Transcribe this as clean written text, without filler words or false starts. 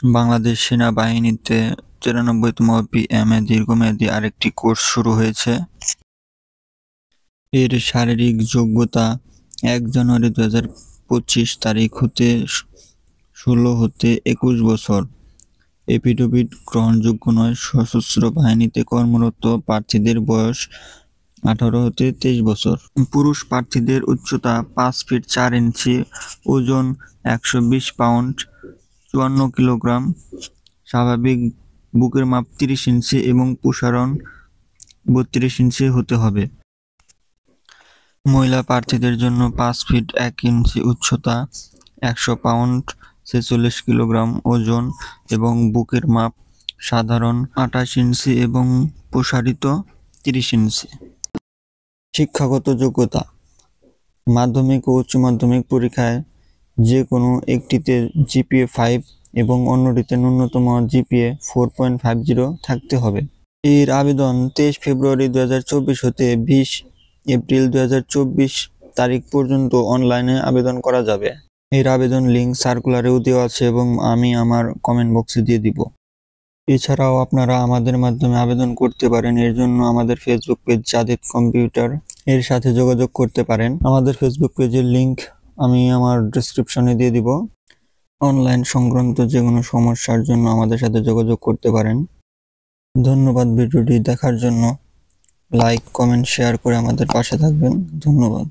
বাংলাদেশ সেনাবাহিনীতে ৯৪তম পিএমএ দীর্ঘমেয়াদী আরেকটি কোর্স শুরু হয়েছে। এর শারীরিক যোগ্যতা ১ জানুয়ারি ২০২৫ তারিখ হতে ১৬ হতে ২১ বছর। এফিডেভিট গ্রহণযোগ্য নয়। সশস্ত্র বাহিনীতে কর্মরত প্রার্থীদের বয়স ১৮ হতে ২৩ বছর। পুরুষ প্রার্থীদের উচ্চতা ৫ ফিট ৪ ইঞ্চি, ওজন ১২০ পাউন্ড ৫৪ কিলোগ্রাম, স্বাভাবিক বুকের মাপ ৩০ ইঞ্চি এবং প্রসারণ ৩২ ইঞ্চি হতে হবে। মহিলা প্রার্থীদের জন্য ৫ ফিট ১ ইঞ্চি উচ্চতা, ১০০ পাউন্ড ৪৬ কিলোগ্রাম ওজন এবং বুকের মাপ সাধারণ ২৮ ইঞ্চি এবং প্রসারিত ৩০ ইঞ্চি। শিক্ষাগত যোগ্যতা: মাধ্যমিক ও উচ্চ মাধ্যমিক পরীক্ষায় যে কোনো একটিতে জিপিএ ৫ এবং অন্যটিতে ন্যূনতম জিপিএ 4.50 থাকতে হবে। এর আবেদন ২৩ ফেব্রুয়ারি ২০২৪ হতে ২০ এপ্রিল ২০২৪ তারিখ পর্যন্ত অনলাইনে আবেদন করা যাবে। এর আবেদন লিঙ্ক সার্কুলারেও দেওয়া আছে এবং আমি আমার কমেন্ট বক্সে দিয়ে দিব। এছাড়াও আপনারা আমাদের মাধ্যমে আবেদন করতে পারেন। এর জন্য আমাদের ফেসবুক পেজ জাদেদ কম্পিউটার এর সাথে যোগাযোগ করতে পারেন। আমাদের ফেসবুক পেজের লিঙ্ক আমি আমার ডেসক্রিপশনে দিয়ে দিব। অনলাইন সংক্রান্ত যে কোনো সমস্যার জন্য আমাদের সাথে যোগাযোগ করতে পারেন। ধন্যবাদ ভিডিওটি দেখার জন্য। লাইক, কমেন্ট, শেয়ার করে আমাদের পাশে থাকবেন। ধন্যবাদ।